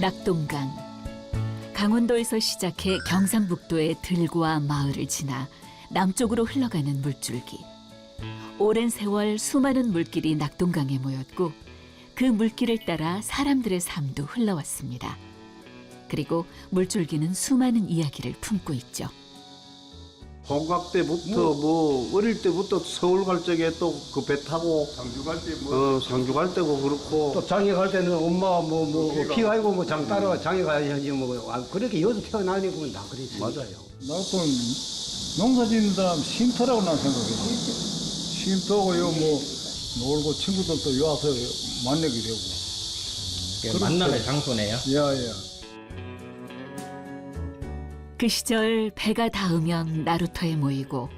낙동강. 강원도에서 시작해 경상북도의 들과 마을을 지나 남쪽으로 흘러가는 물줄기. 오랜 세월 수많은 물길이 낙동강에 모였고 그 물길을 따라 사람들의 삶도 흘러왔습니다. 그리고 물줄기는 수많은 이야기를 품고 있죠. 공각 때부터 어릴 때부터 서울 갈 적에 또 그 배 타고 상주 갈 때 상주 갈 때고 그렇고 또 장에 갈 때는 엄마 피가 아이고 장 따라와 장에 가야지 그렇게 여기서 태어나니까 다 그랬어요. 맞아요. 나쁜 농사 짓는 사람 쉼터라고 난 생각해요. 쉼터고 요 놀고 친구들도 요 와서 만나게 되고. 만남의 장소네요. 야. 그 시절 배가 닿으면 나루터에 모이고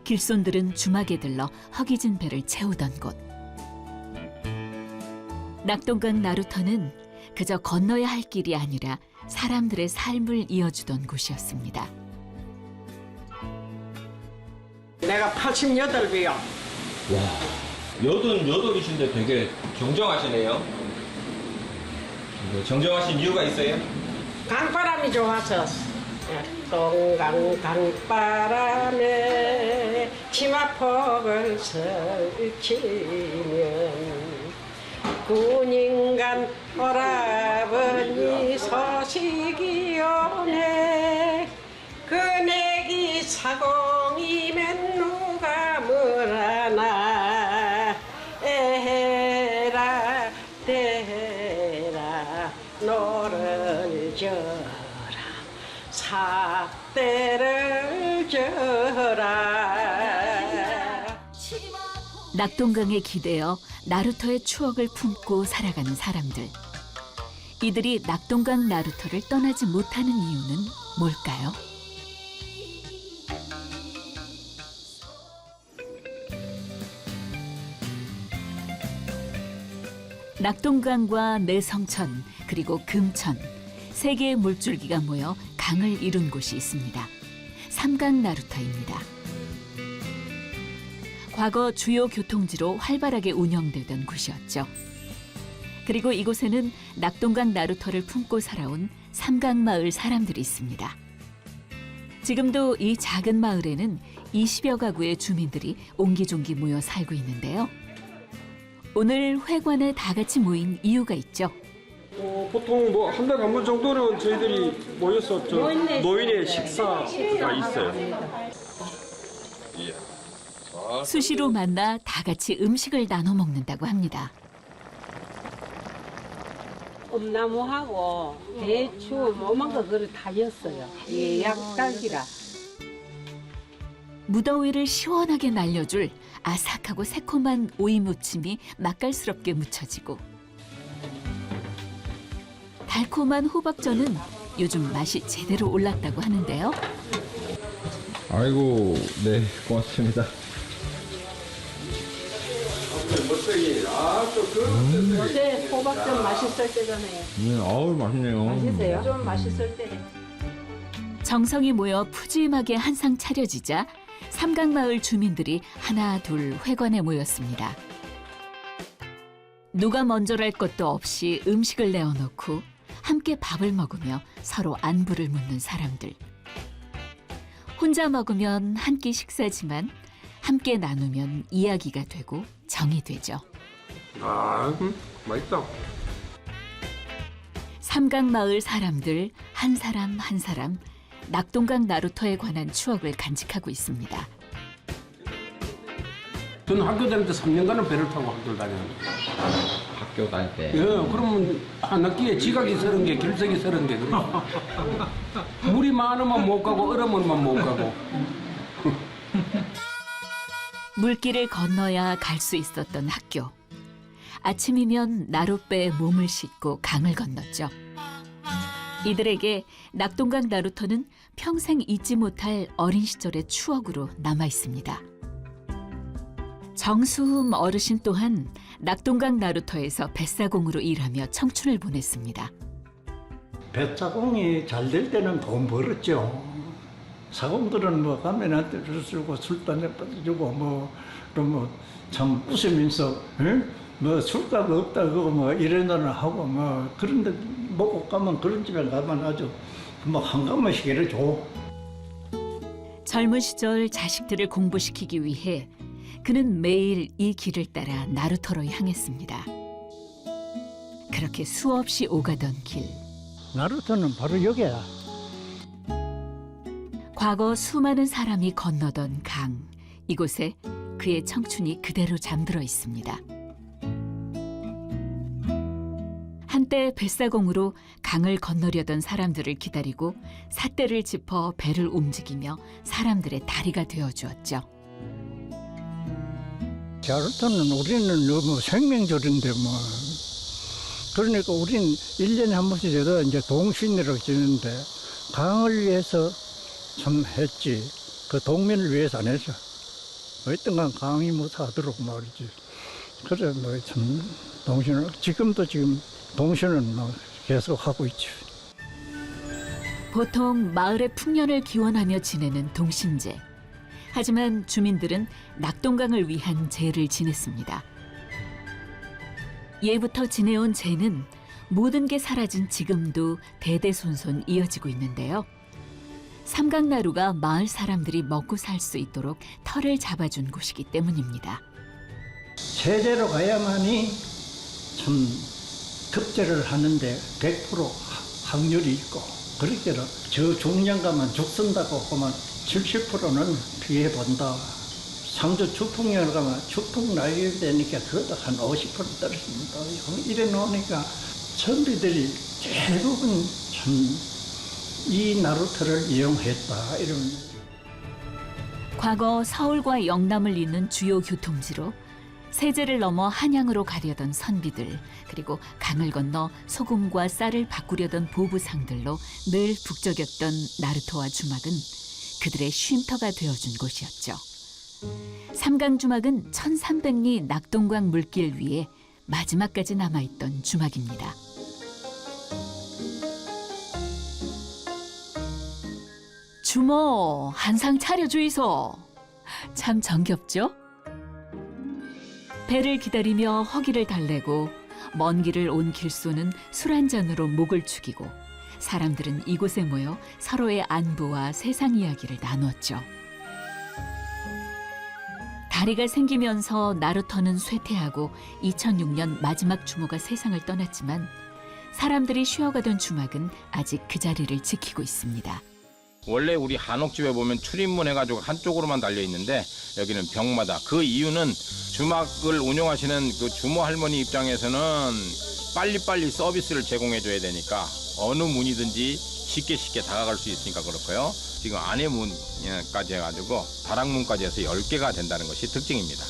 길손들은 주막에 들러 허기진 배를 채우던 곳. 낙동강 나루터는 그저 건너야 할 길이 아니라 사람들의 삶을 이어주던 곳이었습니다. 내가 88배요. 와, 88이신데 되게 정정하시네요. 정정하신 이유가 있어요? 강바람이 좋아서. 동강 강바람에 치마폭을 설치면 군인간 오라버니 소식이 오네. 그네기 사공이면 누가 뭐라나. 에헤라 대라 노를 져라 삿대를 져라. 낙동강에 기대어 나루터의 추억을 품고 살아가는 사람들. 이들이 낙동강 나루터를 떠나지 못하는 이유는 뭘까요? 낙동강과 내성천 그리고 금천 세 개의 물줄기가 모여 강을 이룬 곳이 있습니다. 삼강 나루터입니다. 과거 주요 교통지로 활발하게 운영되던 곳이었죠. 그리고 이곳에는 낙동강 나루터를 품고 살아온 삼강마을 사람들이 있습니다. 지금도 이 작은 마을에는 20여 가구의 주민들이 옹기종기 모여 살고 있는데요. 오늘 회관에 다 같이 모인 이유가 있죠. 보통 한 달에 한 번 정도는 저희들이 모여서 노인의 식사가 있어요. 수시로 만나 다 같이 음식을 나눠 먹는다고 합니다. 엄나무하고 대추 뭐만 거 그걸 다 였어요. 약닭이라. 무더위를 시원하게 날려줄 아삭하고 새콤한 오이 무침이 맛깔스럽게 무쳐지고 달콤한 호박전은 요즘 맛이 제대로 올랐다고 하는데요. 아이고, 네, 고맙습니다. 네, 호박전 맛있을 때잖아요. 아우, 맛있네요. 맛있어요? 좀 맛있을 때. 정성이 모여 푸짐하게 한상 차려지자 삼강마을 주민들이 하나 둘 회관에 모였습니다. 누가 먼저랄 것도 없이 음식을 내어놓고 함께 밥을 먹으며 서로 안부를 묻는 사람들. 혼자 먹으면 한 끼 식사지만 함께 나누면 이야기가 되고 정이 되죠. 맛있다. 삼강마을 사람들 한 사람 한 사람 낙동강 나루터에 관한 추억을 간직하고 있습니다. 저는 학교 다닐 때 3년간은 배를 타고 학교를 다녔는데. 학교 다닐 때. 예, 그러면 한 학기에 지각이 30개, 결석이 30개. 물이 많으면 못 가고 얼으면 못 가고. 물길을 건너야 갈 수 있었던 학교. 아침이면 나룻배에 몸을 싣고 강을 건넜죠. 이들에게 낙동강 나루터는 평생 잊지 못할 어린 시절의 추억으로 남아 있습니다. 정수흠 어르신 또한 낙동강 나루터에서 뱃사공으로 일하며 청춘을 보냈습니다. 뱃사공이 잘 될 때는 돈 벌었죠. 사공들은 뭐 가면한테 주고 술도 한잔 받아주고 뭐 그러면 참 웃으면서 응? 뭐 술값 없다고 뭐 이래저래 하고 뭐 그런데 먹고 가면 그런 집에 가면 아주 뭐 한가마씩 이래줘. 젊은 시절 자식들을 공부시키기 위해 그는 매일 이 길을 따라 나루터로 향했습니다. 그렇게 수없이 오가던 길. 나루터는 바로 여기야. 과거 수많은 사람이 건너던 강. 이곳에 그의 청춘이 그대로 잠들어 있습니다. 한때 뱃사공으로 강을 건너려던 사람들을 기다리고 삿대를 짚어 배를 움직이며 사람들의 다리가 되어주었죠. 나루터는 우리는 너무 생명줄인데 뭐. 그러니까 우린 1년에 한 번씩이라도 이제 동신이라고 지는데 강을 위해서 참 했지. 그 동면을 위해서 안 했어. 어쨌든 강이 뭐 사도록 말이지. 그래 뭐 참 동신을 지금도 지금 동신은 뭐 계속 하고 있지. 보통 마을의 풍년을 기원하며 지내는 동신제. 하지만 주민들은 낙동강을 위한 제를 지냈습니다. 예부터 지내온 제는 모든 게 사라진 지금도 대대손손 이어지고 있는데요. 삼강나루가 마을 사람들이 먹고 살 수 있도록 터를 잡아준 곳이기 때문입니다. 제대로 가야만이 참 급제를 하는데 100% 확률이 있고 그렇게 저 중량 가면 죽선다고 하면 70%는 피해 본다. 상주 추풍열 가면 추풍 나게 되니까 그것도 한 50% 떨어집니다. 이래 놓으니까 선비들이 대부분 참 이 나루터를 이용했다. 이런. 과거 서울과 영남을 잇는 주요 교통지로 세제를 넘어 한양으로 가려던 선비들, 그리고 강을 건너 소금과 쌀을 바꾸려던 보부상들로 늘 북적였던 나루터와 주막은 그들의 쉼터가 되어준 곳이었죠. 삼강주막은 1300리 낙동강 물길 위에 마지막까지 남아있던 주막입니다. 주모, 한상 차려주이소. 참 정겹죠? 배를 기다리며 허기를 달래고 먼 길을 온 길소는 술 한 잔으로 목을 축이고 사람들은 이곳에 모여 서로의 안부와 세상 이야기를 나누었죠. 다리가 생기면서 나루터는 쇠퇴하고 2006년 마지막 주모가 세상을 떠났지만 사람들이 쉬어가던 주막은 아직 그 자리를 지키고 있습니다. 원래 우리 한옥집에 보면 출입문 해가지고 한쪽으로만 달려 있는데 여기는 벽마다. 그 이유는 주막을 운영하시는 그 주모 할머니 입장에서는 빨리빨리 서비스를 제공해줘야 되니까 어느 문이든지 쉽게 다가갈 수 있으니까 그렇고요. 지금 안에 문까지 해가지고 다락문까지 해서 10개가 된다는 것이 특징입니다.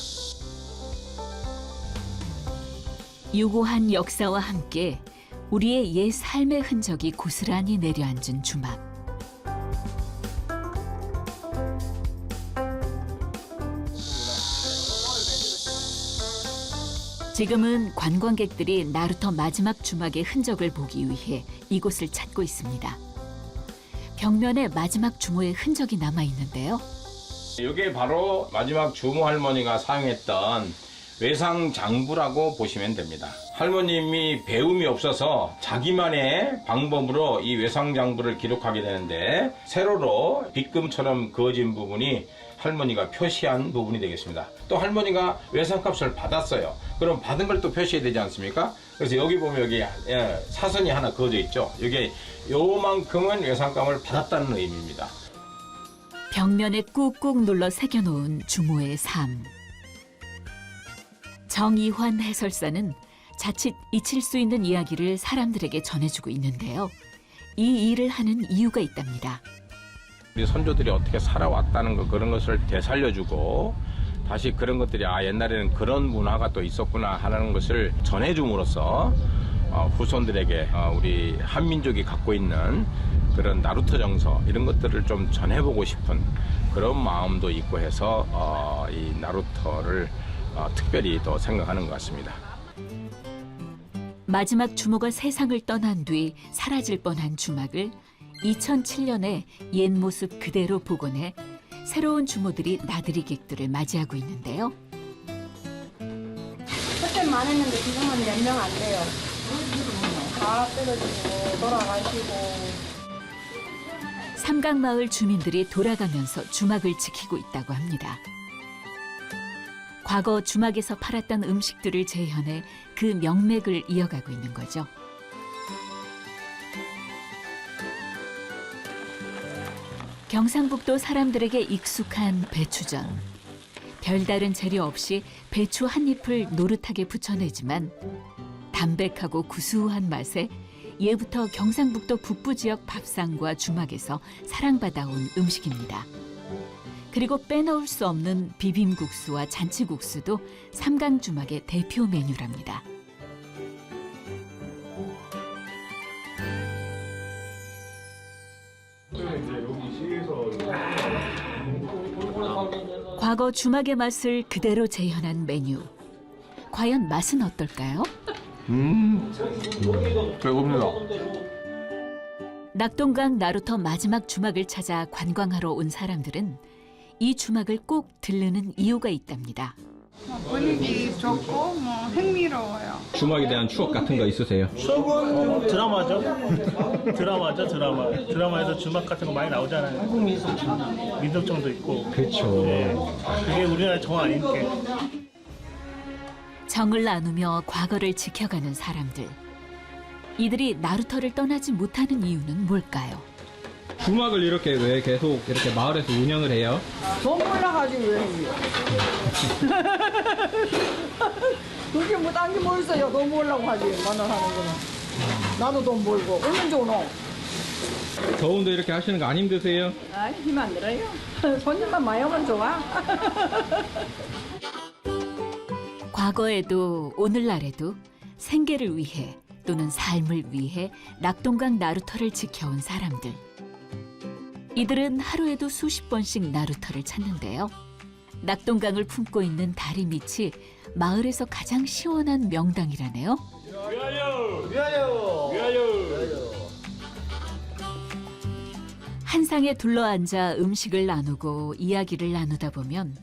유고한 역사와 함께 우리의 옛 삶의 흔적이 고스란히 내려앉은 주막. 지금은 관광객들이 나루터 마지막 주막의 흔적을 보기 위해 이곳을 찾고 있습니다. 벽면에 마지막 주모의 흔적이 남아 있는데요. 이게 바로 마지막 주모 할머니가 사용했던 외상장부라고 보시면 됩니다. 할머님이 배움이 없어서 자기만의 방법으로 이 외상장부를 기록하게 되는데 세로로 빗금처럼 그어진 부분이 할머니가 표시한 부분이 되겠습니다. 또 할머니가 외상값을 받았어요. 그럼 받은 걸 또 표시해야 되지 않습니까? 그래서 여기 보면 여기 사선이 하나 그어져 있죠. 이게 요만큼은 외상값을 받았다는 의미입니다. 벽면에 꾹꾹 눌러 새겨놓은 주모의 삶. 정이환 해설사는 자칫 잊힐 수 있는 이야기를 사람들에게 전해주고 있는데요. 이 일을 하는 이유가 있답니다. 우리 선조들이 어떻게 살아왔다는 거 그런 것을 되살려주고 다시 그런 것들이 옛날에는 그런 문화가 또 있었구나 하는 것을 전해줌으로써 후손들에게 우리 한민족이 갖고 있는 그런 나루터 정서 이런 것들을 좀 전해보고 싶은 그런 마음도 있고 해서 이 나루터를 특별히 더 생각하는 것 같습니다. 마지막 주모가 세상을 떠난 뒤 사라질 뻔한 주막을 2007년에 옛 모습 그대로 복원해 새로운 주모들이 나들이객들을 맞이하고 있는데요. 그때 많았는데 지금은 몇 명 안 돼요. 다 떨어지고 돌아가시고. 삼강마을 주민들이 돌아가면서 주막을 지키고 있다고 합니다. 과거 주막에서 팔았던 음식들을 재현해 그 명맥을 이어가고 있는 거죠. 경상북도 사람들에게 익숙한 배추전. 별다른 재료 없이 배추 한 잎을 노릇하게 부쳐내지만 담백하고 구수한 맛에 예부터 경상북도 북부 지역 밥상과 주막에서 사랑받아온 음식입니다. 그리고 빼놓을 수 없는 비빔국수와 잔치국수도 삼강주막의 대표 메뉴랍니다. 과거 주막의 맛을 그대로 재현한 메뉴. 과연 맛은 어떨까요? 배고픕니다. 낙동강 나루터 마지막 주막을 찾아 관광하러 온 사람들은 이 주막을 꼭 들르는 이유가 있답니다. 분위기 좋고 흥미로워요. 주막에 대한 추억 같은 거 있으세요? 추억은 드라마죠. 드라마에서 주막 같은 거 많이 나오잖아요. 민속촌도 있고. 그렇죠. 네. 그게 우리나라 정 아니니까. 정을 나누며 과거를 지켜가는 사람들. 이들이 나루터를 떠나지 못하는 이유는 뭘까요? 주막을 이렇게 왜 계속 이렇게 마을에서 운영을 해요? 돈 몰라가지고 왜 해요? 그게 뭐 딴 게 뭐 있어요? 돈 벌려고 하지. 나는 하는 거는. 나도 돈 벌고. 얼른 좋노? 더운데 이렇게 하시는 거 안 힘드세요? 아이, 힘 안 들어요. 손님만 많이 오면 좋아. 과거에도 오늘날에도 생계를 위해 또는 삶을 위해 낙동강 나루터를 지켜온 사람들. 이들은 하루에도 수십 번씩 나루터를 찾는데요. 낙동강을 품고 있는 다리 밑이 마을에서 가장 시원한 명당이라네요. 한 상에 둘러앉아 음식을 나누고 이야기를 나누다 보면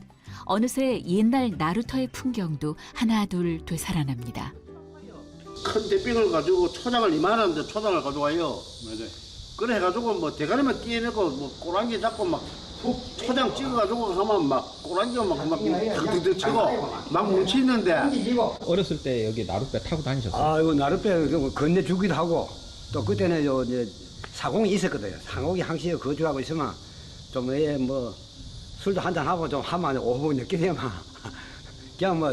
어느새 옛날 나루터의 풍경도 하나둘 되살아납니다. 큰 대빙을 가지고 초장을 이만한데 초장을 가져와요. 그래 해가지고 뭐 대가리만 끼워내고 뭐 꼬랑지 잡고 막 초장 찍어가지고 하면 막 꼬랑지가 막 득득 치고 막 뭉치는데. 어렸을 때 여기 나룻배 타고 다니셨어요? 아, 이거 나룻배 건네주기도 하고 또 그때는 요 이제 사공이 있었거든요. 사공이 항시에 거주하고 있으면 좀 뭐 술도 한잔 하고 좀 하면 오후 늦게 되면 그냥 뭐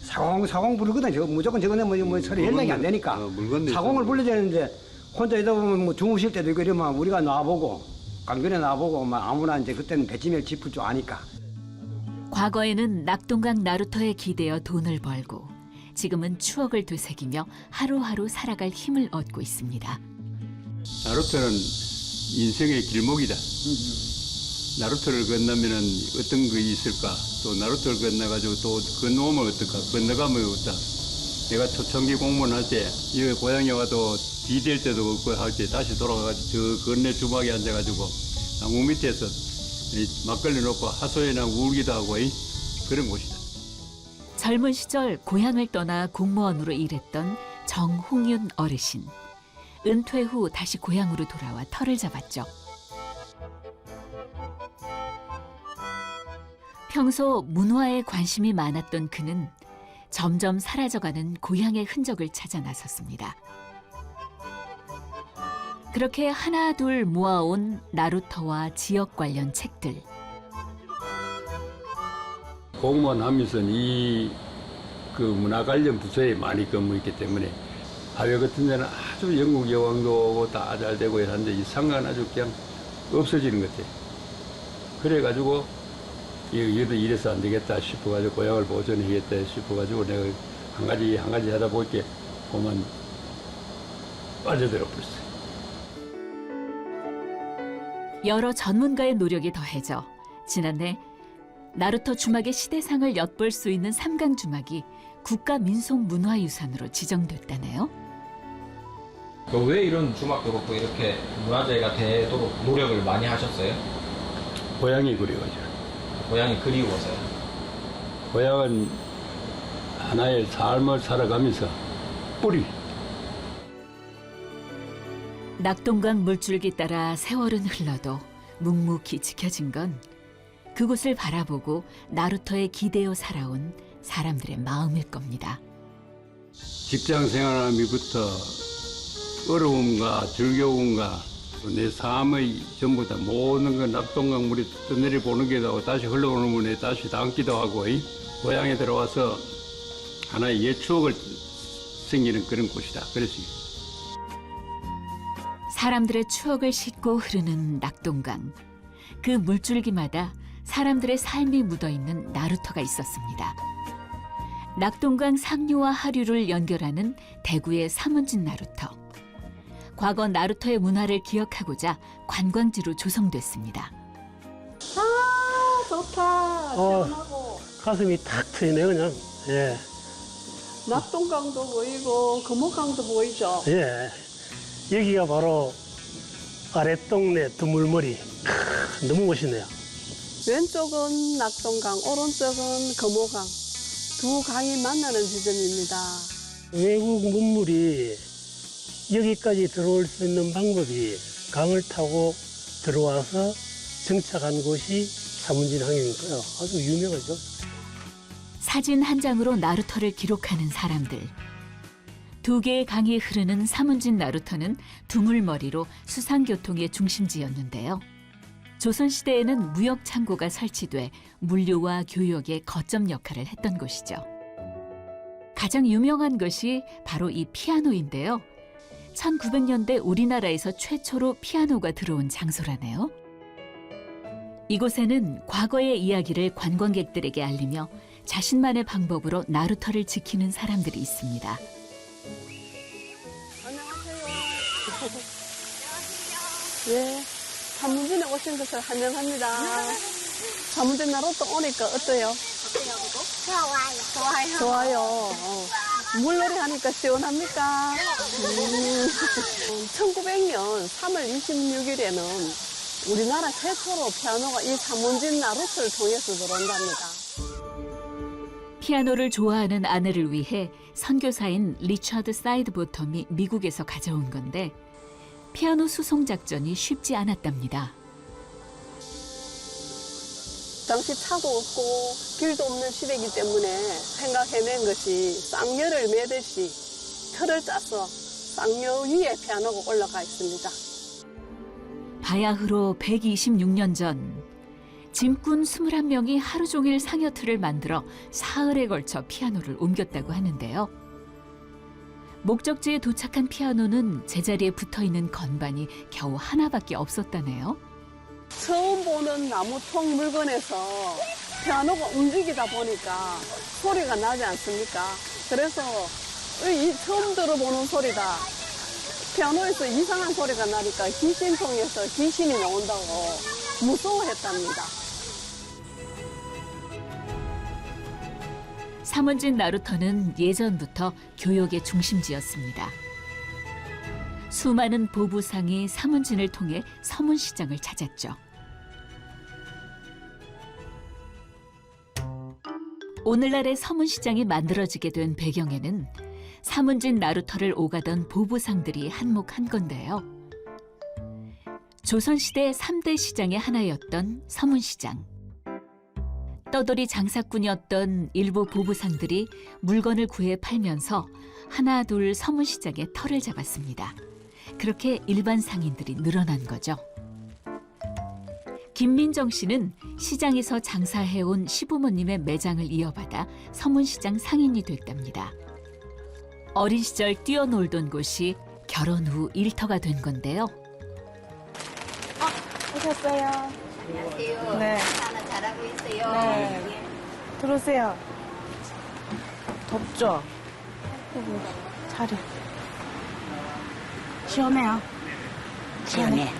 사공 부르거든. 저 무조건 저거는 뭐 서로 연락이 안 되니까 사공을 불러야 되는데 혼자 있다 보면 뭐 주무실 때도 있고 이러면 우리가 놔보고 강변에 놔보고 막 아무나 이제 그때는 배지밀 짚을 줄 아니까. 과거에는 낙동강 나루터에 기대어 돈을 벌고 지금은 추억을 되새기며 하루하루 살아갈 힘을 얻고 있습니다. 나루터는 인생의 길목이다. 나루터를 건너면은 어떤 것이 있을까? 또 나루터를 건너가지고 또 건너오면 어떨까? 건너가면 어떨까? 내가 초창기 공무원 할 때, 이 고향에 와도 비될 때도 없고 할 때 다시 돌아가가지고 저 건네 주막에 앉아가지고 나무 밑에서 막걸리 놓고 하소연하고 울기도 하고 그런 곳이다. 젊은 시절 고향을 떠나 공무원으로 일했던 정홍윤 어르신. 은퇴 후 다시 고향으로 돌아와 터를 잡았죠. 평소 문화에 관심이 많았던 그는 점점 사라져가는 고향의 흔적을 찾아 나섰습니다. 그렇게 하나둘 모아온 나루터와 지역 관련 책들. 공무원 하면서는 이 문화 관련 부서에 많이 근무했기 때문에 하회 같은 데는 아주 영국 여왕도 오고 다 잘 되고 이러는데 이 상가는 아주 그냥 없어지는 것 같아요. 그래가지고 이것도 이래서 안 되겠다 싶어가지고 고향을 보존해야겠다 싶어가지고 내가 한 가지 하다 볼게 보면 빠져들어 버렸어요. 여러 전문가의 노력이 더해져 지난해 나루터 주막의 시대상을 엿볼 수 있는 삼강주막이 국가민속문화유산으로 지정됐다네요. 왜 이런 주막도 그렇고 이렇게 문화재가 되도록 노력을 많이 하셨어요? 고향이 그리워져. 고향이 그리워서요? 고향은 하나의 삶을 살아가면서 뿌리. 낙동강 물줄기 따라 세월은 흘러도 묵묵히 지켜진 건 그곳을 바라보고 나루터에 기대어 살아온 사람들의 마음일 겁니다. 직장 생활하면부터 어려움과 즐거움과 내 삶의 전부 다 모든 건 낙동강 물이 떠내려 보는 게도 다시 흘러오는 물에 다시 담기도 하고 고향에 들어와서 하나의 옛 추억을 생기는 그런 곳이다. 그래서 사람들의 추억을 싣고 흐르는 낙동강. 그 물줄기마다 사람들의 삶이 묻어있는 나루터가 있었습니다. 낙동강 상류와 하류를 연결하는 대구의 사문진 나루터. 과거 나루터의 문화를 기억하고자 관광지로 조성됐습니다. 아, 좋다. 시원하고. 가슴이 탁 트이네 그냥. 예. 낙동강도 보이고 금호강도 보이죠. 예. 여기가 바로 아랫동네 두물머리. 너무 멋있네요. 왼쪽은 낙동강, 오른쪽은 금호강. 두 강이 만나는 지점입니다. 외국 문물이 여기까지 들어올 수 있는 방법이 강을 타고 들어와서 정착한 곳이 사문진 항이니까요. 아주 유명하죠. 사진 한 장으로 나루터를 기록하는 사람들. 두 개의 강이 흐르는 사문진 나루터는 두물머리로 수상교통의 중심지였는데요. 조선시대에는 무역 창고가 설치돼 물류와 교역의 거점 역할을 했던 곳이죠. 가장 유명한 것이 바로 이 피아노인데요. 1900년대 우리나라에서 최초로 피아노가 들어온 장소라네요. 이곳에는 과거의 이야기를 관광객들에게 알리며 자신만의 방법으로 나루터를 지키는 사람들이 있습니다. 예, 사문진에 오신 것을 환영합니다. 사문진 나루터 오니까 어때요? 좋아요. 물놀이 하니까 시원합니까? 1900년 3월 26일에는 우리나라 최초로 피아노가 이 사문진 나루터를 통해서 들어온답니다. 피아노를 좋아하는 아내를 위해 선교사인 리처드 사이드보텀이 미국에서 가져온 건데 피아노 수송 작전이 쉽지 않았답니다. 당시 차도 없고 길도 없는 시대이기 때문에 생각해낸 것이 쌍여를 매듯이 틀을 짜서 쌍여 위에 피아노가 올라가 있습니다. 바야흐로 126년 전 짐꾼 21명이 하루 종일 상여틀을 만들어 사흘에 걸쳐 피아노를 옮겼다고 하는데요. 목적지에 도착한 피아노는 제자리에 붙어있는 건반이 겨우 하나밖에 없었다네요. 처음 보는 나무통 물건에서 피아노가 움직이다 보니까 소리가 나지 않습니까? 그래서 처음 들어보는 소리다. 피아노에서 이상한 소리가 나니까 귀신통에서 귀신이 나온다고 무서워했답니다. 사문진 나루터는 예전부터 교역의 중심지였습니다. 수많은 보부상이 사문진을 통해 서문시장을 찾았죠. 오늘날의 서문시장이 만들어지게 된 배경에는 사문진 나루터를 오가던 보부상들이 한몫한 건데요. 조선시대 3대 시장의 하나였던 서문시장. 떠돌이 장사꾼이었던 일부 보부상들이 물건을 구해 팔면서 하나 둘 서문시장에 터를 잡았습니다. 그렇게 일반 상인들이 늘어난 거죠. 김민정 씨는 시장에서 장사해온 시부모님의 매장을 이어받아 서문시장 상인이 됐답니다. 어린 시절 뛰어놀던 곳이 결혼 후 일터가 된 건데요. 오셨어요? 안녕하세요. 네. 하나 잘하고 있어요. 네. 들어오세요. 덥죠? 자리. 시원해요? 시원해.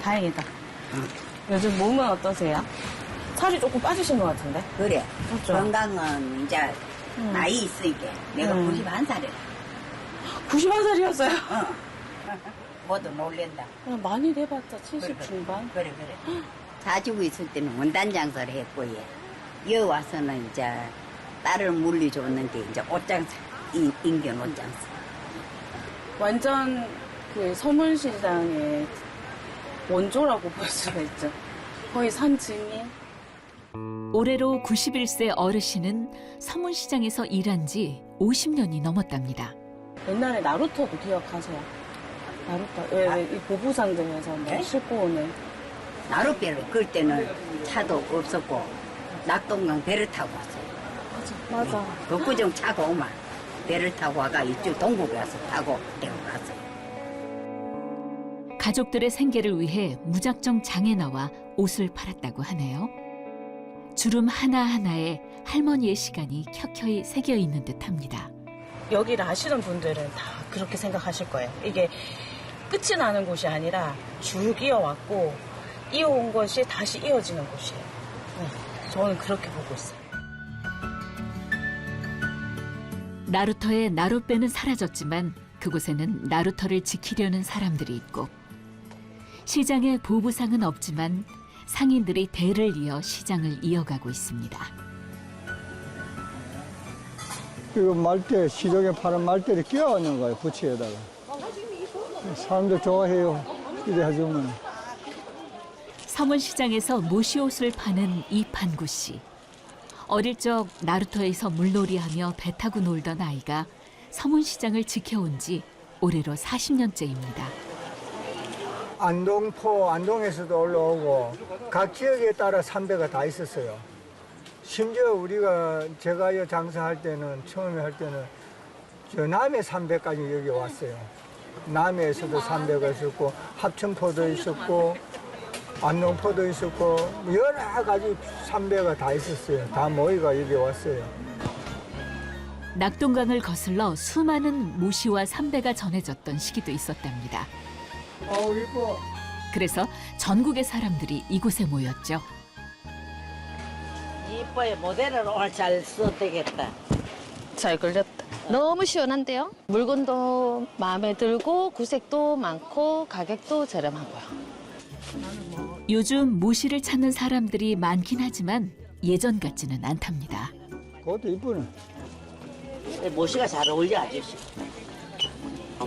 다행이다. 요즘 몸은 어떠세요? 살이 조금 빠지신 것 같은데? 그래. 그렇죠? 건강은 이제 나이 있으니까 내가 91살이라. 91살이었어요? 모두 놀랜다. 많이 돼봤자 70 그래. 중반? 그래. 사주고 있을 때는 원단 장사를 했고, 여 와서는 이제 딸을 물리줬는데 이제 옷장 인견 옷장. 완전 그 서문시장의 원조라고 볼 수가 있죠. 거의 산 증인. 올해로 91세 어르신은 서문시장에서 일한 지 50년이 넘었답니다. 옛날에 나루토도 기억하세요? 나루토. 이 보부상점에서 뭐 싣고 오는. 나룻배를 그럴 때는 차도 없었고 낙동강 배를 타고 왔어요. 맞아. 독구정 차가 오면 배를 타고 와가 이쪽 동국에 와서 타고 데리고 갔어요. 가족들의 생계를 위해 무작정 장에 나와 옷을 팔았다고 하네요. 주름 하나하나에 할머니의 시간이 켜켜이 새겨 있는 듯합니다. 여기를 아시는 분들은 다 그렇게 생각하실 거예요. 이게 끝이 나는 곳이 아니라 쭉 이어왔고 이어온 것이 다시 이어지는 곳이에요. 저는 그렇게 보고 있어요. 나루터의 나룻배는 사라졌지만 그곳에는 나루터를 지키려는 사람들이 있고 시장에 보부상은 없지만 상인들이 대를 이어 시장을 이어가고 있습니다. 이거 말대, 시장에 파는 말대를 끼워놓는 거예요, 부치에다가. 사람들 좋아해요, 이래 해주면. 서문시장에서 모시옷을 파는 이판구 씨. 어릴 적 나루터에서 물놀이하며 배 타고 놀던 아이가 서문시장을 지켜온 지 올해로 40년째입니다. 안동포, 안동에서도 올라오고 각 지역에 따라 삼배가 다 있었어요. 심지어 제가 장사할 때는, 처음에 할 때는 저 남해 삼배까지 여기 왔어요. 남해에서도 삼배가 있었고 합천포도 있었고 안동포도 있었고 여러 가지 삼배가 다 있었어요. 다 모이가 여기 왔어요. 낙동강을 거슬러 수많은 모시와 삼배가 전해졌던 시기도 있었답니다. 이뻐. 그래서 전국의 사람들이 이곳에 모였죠. 이뻐요. 모델을 오늘 잘 써되겠다. 잘 걸렸다. 너무 시원한데요? 물건도 마음에 들고 구색도 많고 가격도 저렴하고요. 요즘 모시를 찾는 사람들이 많긴 하지만 예전 같지는 않답니다. 그것도 이쁘네. 모시가 잘 어울려, 아저씨.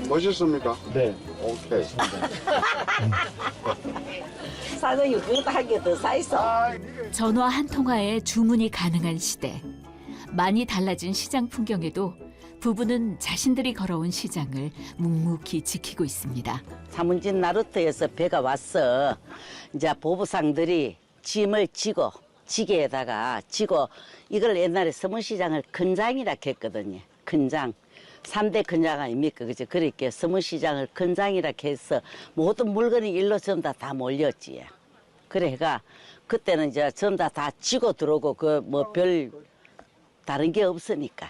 멋있습니까? 네. 오케이. 사장님, 그것도 한 개 더 사있어. 전화 한 통화에 주문이 가능한 시대. 많이 달라진 시장 풍경에도 부부는 자신들이 걸어온 시장을 묵묵히 지키고 있습니다. 사문진 나루터에서 배가 왔어. 이제 보부상들이 짐을 지게에다가 지고 이걸 옛날에 서문시장을 근장이라 했거든요. 근장. 3대 근장 아닙니까? 그죠? 그러니까 서문시장을 근장이라 해서 모든 물건이 일로 전부 다 몰렸지. 그래가 그때는 이제 전부 다 지고 들어오고 그 뭐 별 다른 게 없으니까.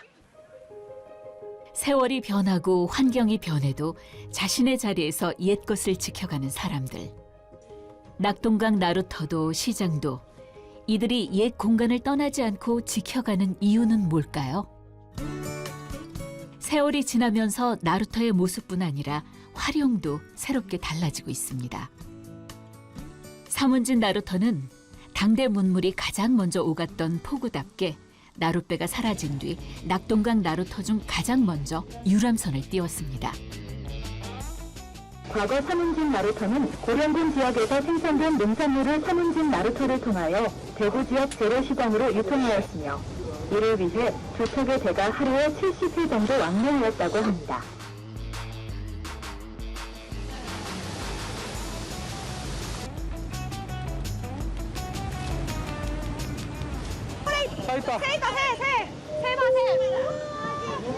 세월이 변하고 환경이 변해도 자신의 자리에서 옛것을 지켜가는 사람들. 낙동강 나루터도 시장도 이들이 옛 공간을 떠나지 않고 지켜가는 이유는 뭘까요? 세월이 지나면서 나루터의 모습뿐 아니라 활용도 새롭게 달라지고 있습니다. 사문진 나루터는 당대 문물이 가장 먼저 오갔던 포구답게 나룻배가 사라진 뒤 낙동강 나루터 중 가장 먼저 유람선을 띄웠습니다. 과거 사문진 나루터는 고령군 지역에서 생산된 농산물을 사문진 나루터를 통하여 대구 지역 재래시장으로 유통하였으며 이를 위해 두 척의 배가 하루에 70회 정도 왕래하였다고 합니다.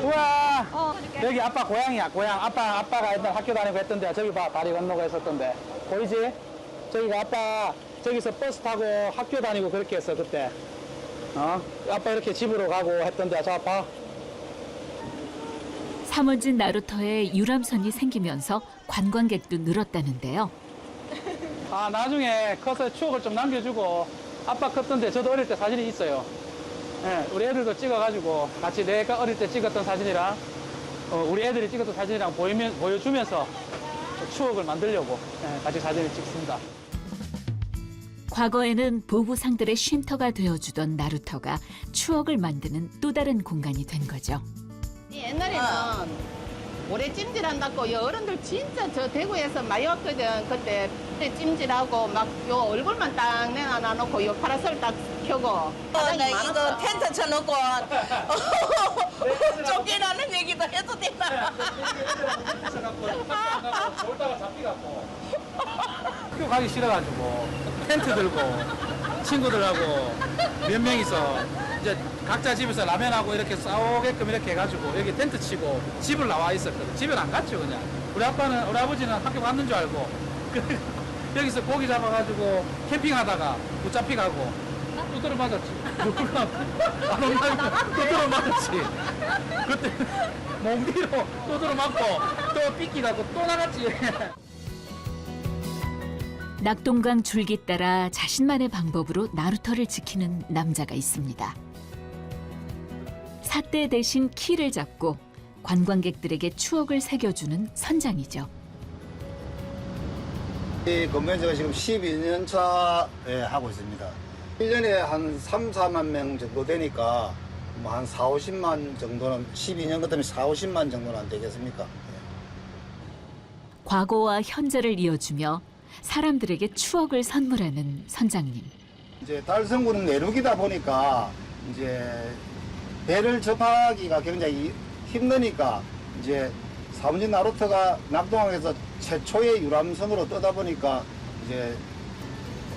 우와, 여기 아빠 고향이야, 고향. 아빠가 옛날 학교 다니고 했던데, 저기 봐, 다리 건너고 했었던데. 보이지? 저기가 아빠, 저기서 버스 타고 학교 다니고 그렇게 했어, 그때. 아빠 이렇게 집으로 가고 했던데, 자, 봐. 사문진 나루터에 유람선이 생기면서 관광객도 늘었다는데요. 나중에 커서 추억을 좀 남겨주고, 아빠 컸던데, 저도 어릴 때 사진이 있어요. 네, 우리 애들도 찍어가지고 같이 내가 어릴 때 찍었던 사진이랑 우리 애들이 찍었던 사진이랑 보여주면서 추억을 만들려고 같이 사진을 찍습니다. 과거에는 보부상들의 쉼터가 되어주던 나루터가 추억을 만드는 또 다른 공간이 된 거죠. 옛날에는 모래찜질한다고 요 어른들 진짜 저 대구에서 많이 왔거든. 그때 찜질하고 막 요 얼굴만 딱 내놔놓고 요 파라솔 딱 켜고. 나 이거 텐트 쳐놓고 쫓겨나는 얘기도 해도 되나? 돌다가 잡히갖고 학교 가기 싫어가지고 텐트 들고 친구들하고 몇 명이서 이제 각자 집에서 라면하고 이렇게 싸우게끔 이렇게 해가지고 여기 텐트 치고 집을 나와 있었거든. 집은 안 갔죠 그냥. 우리 아버지는 학교 갔는 줄 알고 여기서 고기 잡아가지고 캠핑하다가 붙잡히가고 두드러 맞았지. 누구나 안 온다니까 두드러 맞았지. 그때 몸 뒤로 두드러 맞고 또 삐끼가고 또 나갔지. 낙동강 줄기 따라 자신만의 방법으로 나루터를 지키는 남자가 있습니다. 삿대 대신 키를 잡고 관광객들에게 추억을 새겨주는 선장이죠. 이 건강제가 지금 12년 차에 하고 있습니다. 1년에 한 3, 4만 명 정도 되니까 뭐 한 4, 50만 정도는 12년 그다음에 4, 50만 정도는 안 되겠습니까? 과거와 현재를 이어주며 사람들에게 추억을 선물하는 선장님. 이제 달성군은 내륙이다 보니까 이제 배를 접하기가 굉장히 힘드니까 이제 사문진 나루터가 낙동강에서 최초의 유람선으로 뜨다 보니까 이제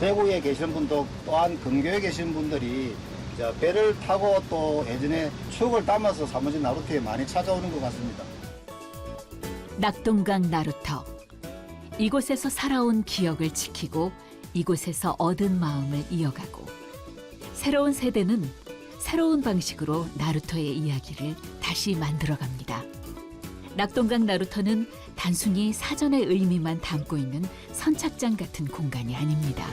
대구에 계시는 분도 또한 근교에 계시는 분들이 이제 배를 타고 또 예전에 추억을 담아서 사문진 나루터에 많이 찾아오는 것 같습니다. 낙동강 나루터. 이곳에서 살아온 기억을 지키고 이곳에서 얻은 마음을 이어가고 새로운 세대는 새로운 방식으로 나루터의 이야기를 다시 만들어갑니다. 낙동강 나루터는 단순히 사전의 의미만 담고 있는 선착장 같은 공간이 아닙니다.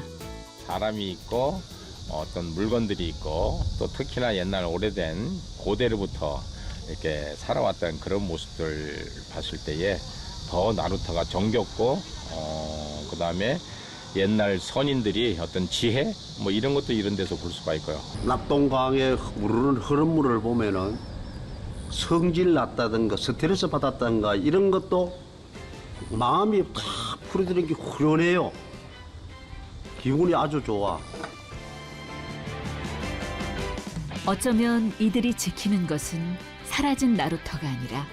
사람이 있고 어떤 물건들이 있고 또 특히나 옛날 오래된 고대로부터 이렇게 살아왔던 그런 모습들 봤을 때에 더 나루터가 정겹고 그다음에 옛날 선인들이 어떤 지혜 뭐 이런 것도 이런 데서 볼 수가 있고요. 낙동강에 우르는 흐름물을 보면은 성질 났다든가 스트레스 받았다든가 이런 것도 마음이 팍 풀어지는 게 후련해요. 기분이 아주 좋아. 어쩌면 이들이 지키는 것은 사라진 나루터가 아니라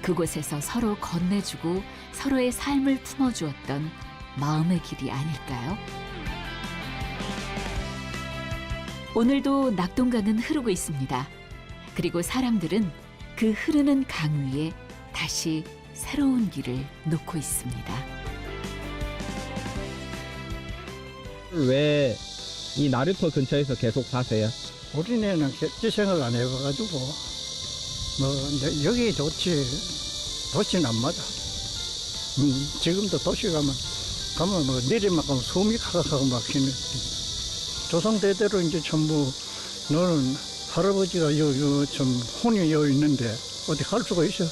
그곳에서 서로 건네주고 서로의 삶을 품어주었던 마음의 길이 아닐까요? 오늘도 낙동강은 흐르고 있습니다. 그리고 사람들은 그 흐르는 강 위에 다시 새로운 길을 놓고 있습니다. 왜 이 나루터 근처에서 계속 사세요? 우리네는 그 생각 안 해봐가지고 뭐 여기 좋지 도시는 안 맞아. 지금도 도시 가면 뭐 내리막 가면 숨이 가가가고 막히네. 조상대대로 이제 전부 너는 할아버지가 좀 혼이 있는데 어디 갈 수가 있어?